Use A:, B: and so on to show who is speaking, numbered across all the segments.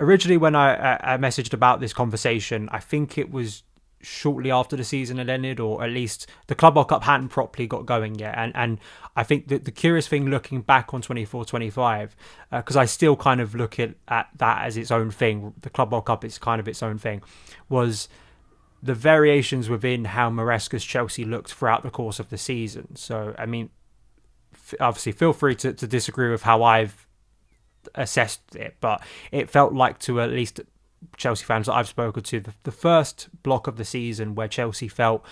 A: originally when I messaged about this conversation, I think it was shortly after the season had ended, or at least the Club World Cup hadn't properly got going yet. And I think that the curious thing looking back on 24-25, because I still kind of look at that as its own thing, the Club World Cup is kind of its own thing, was the variations within how Maresca's Chelsea looked throughout the course of the season. So, I mean, obviously, feel free to disagree with how I've assessed it, but it felt like, to at least Chelsea fans that I've spoken to, the first block of the season where Chelsea felt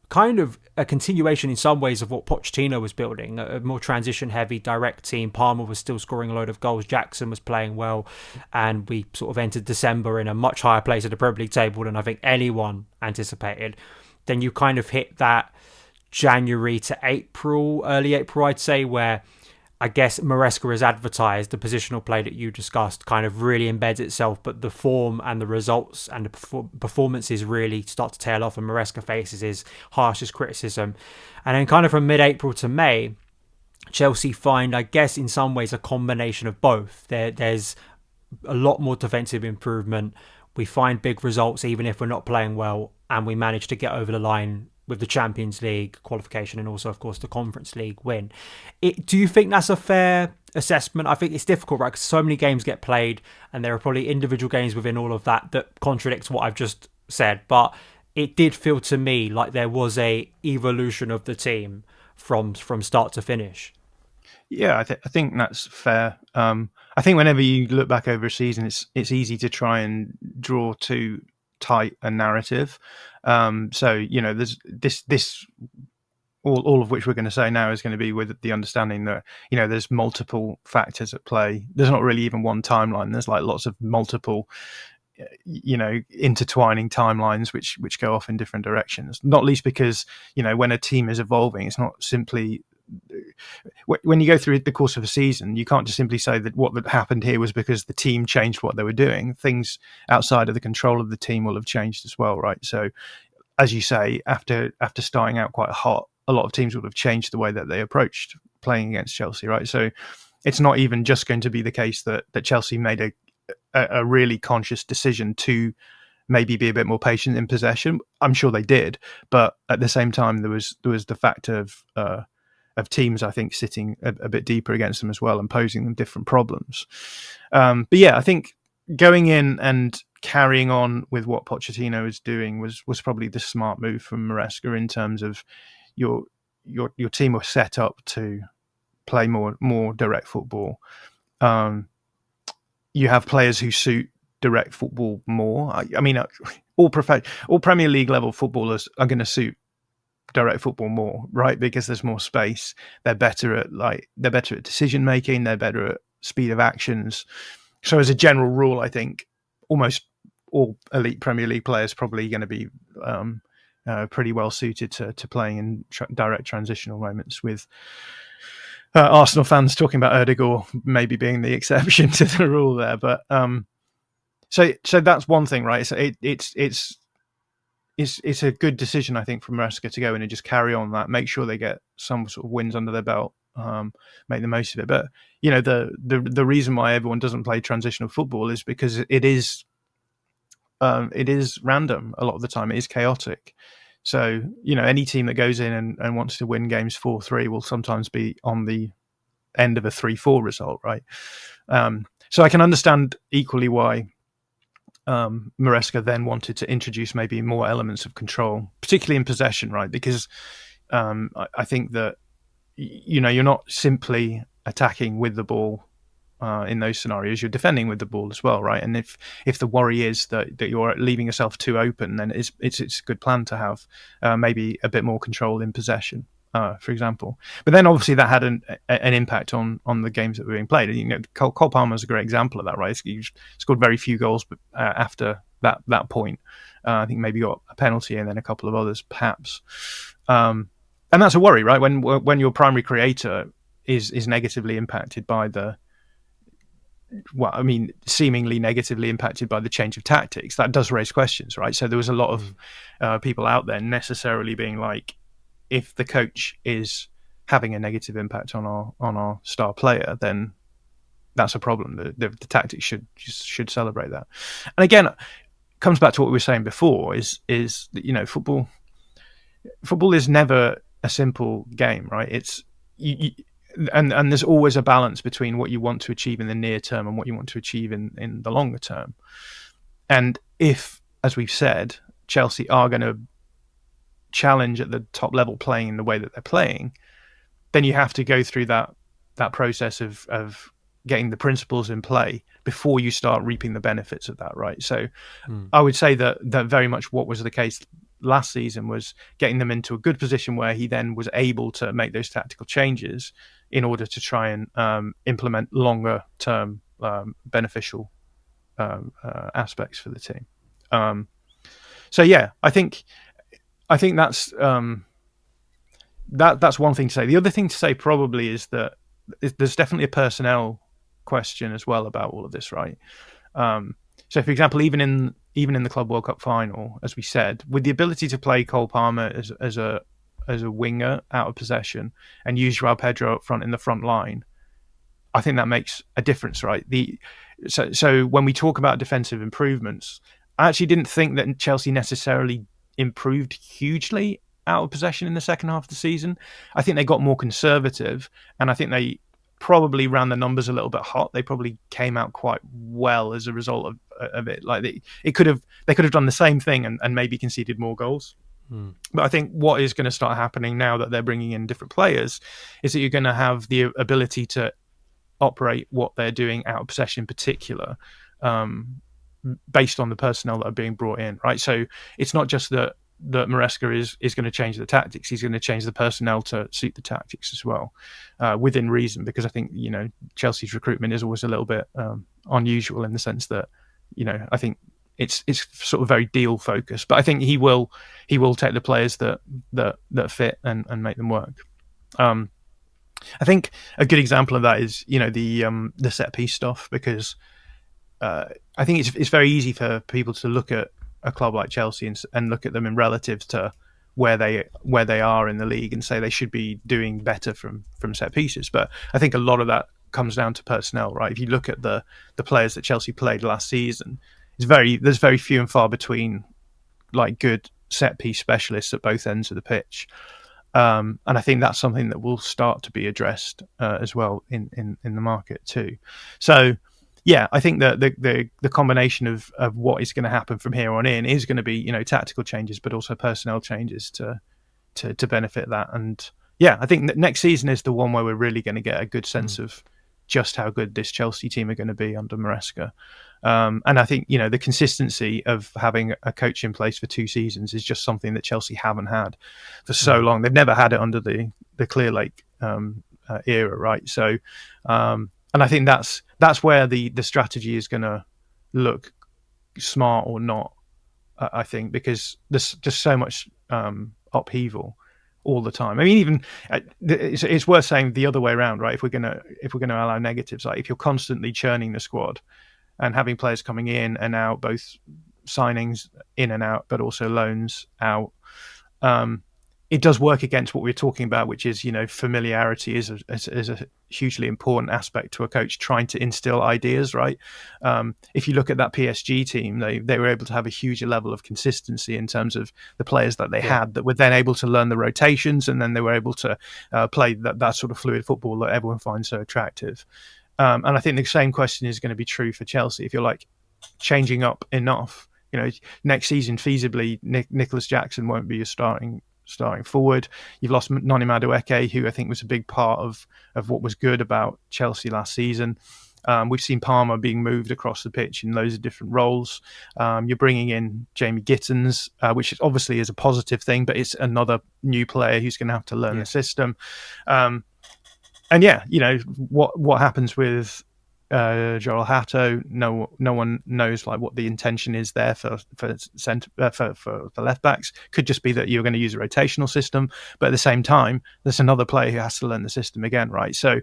A: kind of a continuation in some ways of what Pochettino was building, a more transition heavy direct team. Palmer was still scoring a load of goals, Jackson was playing well, and we sort of entered December in a much higher place at the Premier League table than I think anyone anticipated. Then you kind of hit that January to April, early April I'd say, where I guess Maresca has advertised the positional play that you discussed kind of really embeds itself, but the form and the results and the performances really start to tail off, and Maresca faces his harshest criticism. And then kind of from mid-April to May, Chelsea find, I guess, in some ways a combination of both. There's a lot more defensive improvement. We find big results even if we're not playing well, and we manage to get over the line with the Champions League qualification and also, of course, the Conference League win. Do you think that's a fair assessment? I think it's difficult, right? Because so many games get played, and there are probably individual games within all of that that contradicts what I've just said. But it did feel to me like there was a evolution of the team from start to finish.
B: Yeah, I think that's fair. I think whenever you look back over a season, it's easy to try and draw too tight a narrative. So there's this all of which we're going to say now is going to be with the understanding that there's multiple factors at play. There's not really even one timeline. There's like lots of multiple intertwining timelines which go off in different directions. Not least because when a team is evolving, it's not simply when you go through the course of a season, you can't just simply say that what happened here was because the team changed what they were doing. Things outside of the control of the team will have changed as well, right? So, as you say, after starting out quite hot, a lot of teams would have changed the way that they approached playing against Chelsea, right? So, it's not even just going to be the case that Chelsea made a really conscious decision to maybe be a bit more patient in possession. I'm sure they did, but at the same time, there was the fact of teams, I think, sitting a bit deeper against them as well and posing them different problems. But yeah, I think going in and carrying on with what Pochettino is doing was probably the smart move from Maresca in terms of your team was set up to play more direct football. You have players who suit direct football more. I mean, all Premier League level footballers are going to suit direct football more, right? Because there's more space. They're better at decision making. They're better at speed of actions. So as a general rule, I think almost all elite Premier League players probably going to be pretty well suited to playing in direct transitional moments. With Arsenal fans talking about Erdegaard maybe being the exception to the rule there, but so that's one thing, right? So it's a good decision, I think, from Maresca to go in and just carry on that, make sure they get some sort of wins under their belt, make the most of it. But the reason why everyone doesn't play transitional football is because it is random a lot of the time. It is chaotic. So any team that goes in and wants to win games 4-3 will sometimes be on the end of a 3-4 result, right? So I can understand equally why Maresca then wanted to introduce maybe more elements of control, particularly in possession, right? Because I think that you're not simply attacking with the ball in those scenarios; you're defending with the ball as well, right? And if the worry is that you're leaving yourself too open, then it's a good plan to have maybe a bit more control in possession. For example, but then obviously that had an impact on the games that were being played. Cole Palmer is a great example of that, right? He scored very few goals, but after that point, I think maybe got a penalty and then a couple of others, perhaps. And that's a worry, right? When your primary creator is negatively impacted by seemingly negatively impacted by the change of tactics, that does raise questions, right? So there was a lot of people out there necessarily being like, if the coach is having a negative impact on our star player, then that's a problem. The tactics should celebrate that. And again, it comes back to what we were saying before: is that, football is never a simple game, right? It's and there's always a balance between what you want to achieve in the near term and what you want to achieve in the longer term. And if, as we've said, Chelsea are going to challenge at the top level playing in the way that they're playing, then you have to go through that process of getting the principles in play before you start reaping the benefits of that, right? So I would say that very much what was the case last season was getting them into a good position where he then was able to make those tactical changes in order to try and implement longer term beneficial aspects for the team. So yeah, I think that's that's one thing to say. The other thing to say probably is that there's definitely a personnel question as well about all of this, right? So, for example, even in the Club World Cup final, as we said, with the ability to play Cole Palmer as a winger out of possession and use Joao Pedro up front in the front line, I think that makes a difference, right? So when we talk about defensive improvements, I actually didn't think that Chelsea necessarily improved hugely out of possession in the second half of the season. I think they got more conservative, and I think they probably ran the numbers a little bit hot. They probably came out quite well as a result of it. Like they could have done the same thing and maybe conceded more goals. But I think what is going to start happening now that they're bringing in different players is that you're going to have the ability to operate what they're doing out of possession in particular, based on the personnel that are being brought in, right? So it's not just that Maresca is going to change the tactics; he's going to change the personnel to suit the tactics as well, within reason. Because I think Chelsea's recruitment is always a little bit unusual in the sense that I think it's sort of very deal focused, but I think he will take the players that fit and make them work. I think a good example of that is the set piece stuff, because I think it's very easy for people to look at a club like Chelsea and look at them in relative to where they are in the league and say they should be doing better from set pieces. But I think a lot of that comes down to personnel, right? If you look at the players that Chelsea played last season, there's very few and far between like good set piece specialists at both ends of the pitch. And I think that's something that will start to be addressed as well in the market too. So yeah, I think that the combination of what is going to happen from here on in is going to be tactical changes, but also personnel changes to benefit that. And yeah, I think that next season is the one where we're really going to get a good sense of just how good this Chelsea team are going to be under Maresca. And I think the consistency of having a coach in place for 2 seasons is just something that Chelsea haven't had for so long. They've never had it under the Clear Lake era, right? So, and I think that's where the strategy is going to look smart or not. I think because there's just so much upheaval all the time. I mean, even it's worth saying the other way around, right? If we're gonna allow negatives, like if you're constantly churning the squad and having players coming in and out, both signings in and out, but also loans out, it does work against what we're talking about, which is familiarity is a hugely important aspect to a coach trying to instill ideas, right? If you look at that PSG team, they were able to have a huge level of consistency in terms of the players that they had that were then able to learn the rotations, and then they were able to play that sort of fluid football that everyone finds so attractive. And I think the same question is going to be true for Chelsea. If you're like changing up enough, next season feasibly Nicholas Jackson won't be your starting forward. You've lost Noni Madueke, who I think was a big part of what was good about Chelsea last season. We've seen Palmer being moved across the pitch in loads of different roles. You're bringing in Jamie Gittins, which obviously is a positive thing, but it's another new player who's going to have to learn the system. And yeah, what happens with Joel Hatto? No one knows like what the intention is there for left backs. Could just be that you're going to use a rotational system, but at the same time, there's another player who has to learn the system again, right? So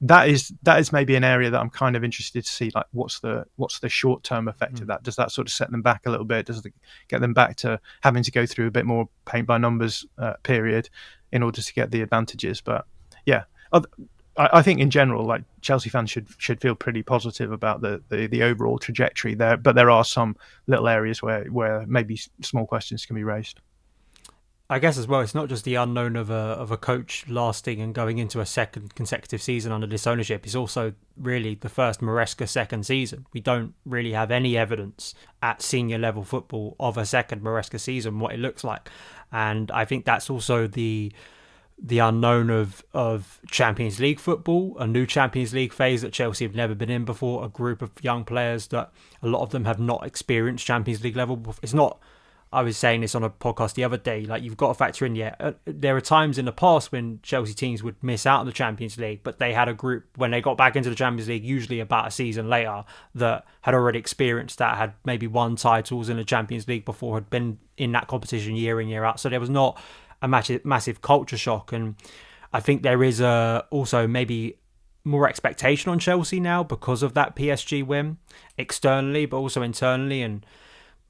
B: that is maybe an area that I'm kind of interested to see, like what's the short term effect of that? Does that sort of set them back a little bit? Does it get them back to having to go through a bit more paint by numbers period in order to get the advantages? But yeah. I think in general, like Chelsea fans should feel pretty positive about the overall trajectory there, but there are some little areas where maybe small questions can be raised.
A: I guess as well, it's not just the unknown of a coach lasting and going into a second consecutive season under this ownership. It's also really the first Maresca second season. We don't really have any evidence at senior level football of a second Maresca season, what it looks like, and I think that's also the unknown of Champions League football, a new Champions League phase that Chelsea have never been in before, a group of young players that a lot of them have not experienced Champions League level before. It's not, I was saying this on a podcast the other day, like you've got to factor in, there are times in the past when Chelsea teams would miss out on the Champions League, but they had a group when they got back into the Champions League, usually about a season later, that had already experienced that, had maybe won titles in the Champions League before, had been in that competition year in, year out. So there was not a massive culture shock. And I think there is also maybe more expectation on Chelsea now because of that PSG win externally, but also internally. And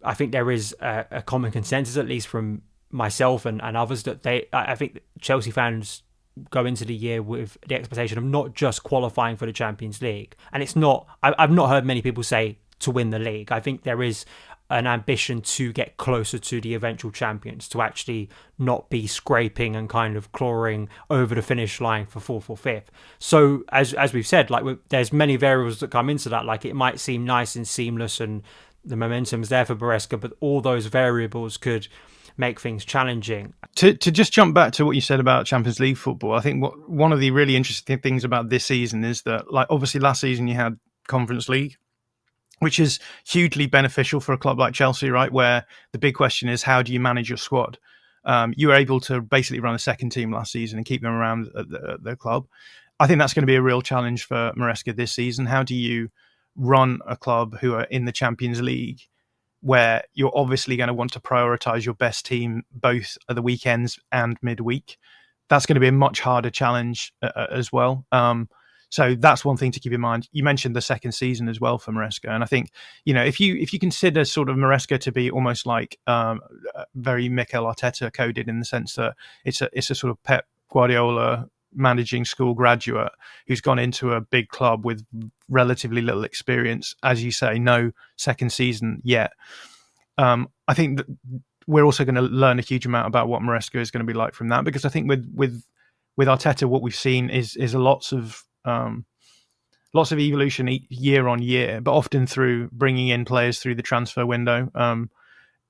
A: I think there is a common consensus, at least from myself and others, that I think Chelsea fans go into the year with the expectation of not just qualifying for the Champions League. And it's not, I've not heard many people say to win the league. I think there is an ambition to get closer to the eventual champions, to actually not be scraping and kind of clawing over the finish line for fourth or fifth. So as we've said, like there's many variables that come into that. Like it might seem nice and seamless and the momentum's there for Maresca, but all those variables could make things challenging.
B: To just jump back to what you said about Champions League football, I think one of the really interesting things about this season is that, like, obviously last season you had Conference League, which is hugely beneficial for a club like Chelsea, right? Where the big question is, how do you manage your squad? You were able to basically run a second team last season and keep them around at the club. I think that's going to be a real challenge for Maresca this season. How do you run a club who are in the Champions League, where you're obviously going to want to prioritise your best team both at the weekends and midweek? That's going to be a much harder challenge as well. So that's one thing to keep in mind. You mentioned the second season as well for Maresca, and I think, you know, if you consider sort of Maresca to be almost like very Mikel Arteta coded, in the sense that it's a sort of Pep Guardiola managing school graduate who's gone into a big club with relatively little experience, as you say, no second season yet. I think that we're also going to learn a huge amount about what Maresca is going to be like from that, because I think with Arteta, what we've seen is lots of evolution year on year, but often through bringing in players through the transfer window,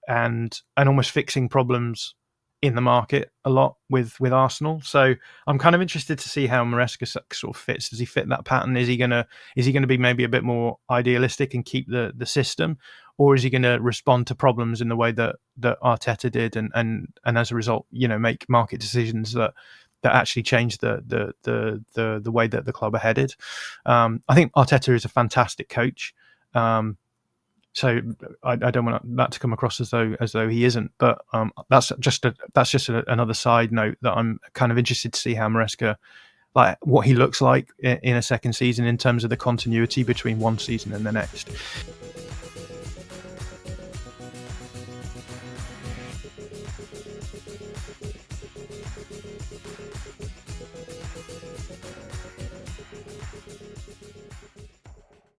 B: and almost fixing problems in the market a lot with Arsenal. So I'm kind of interested to see how Maresca sort of fits. Does he fit that pattern? Is he gonna be maybe a bit more idealistic and keep the system, or is he going to respond to problems in the way that Arteta did, and as a result, you know, make market decisions that actually change the way that the club are headed? I think Arteta is a fantastic coach. So I don't want that to come across as though he isn't, but that's just another side note that I'm kind of interested to see how Maresca, like what he looks like in a second season in terms of the continuity between one season and the next.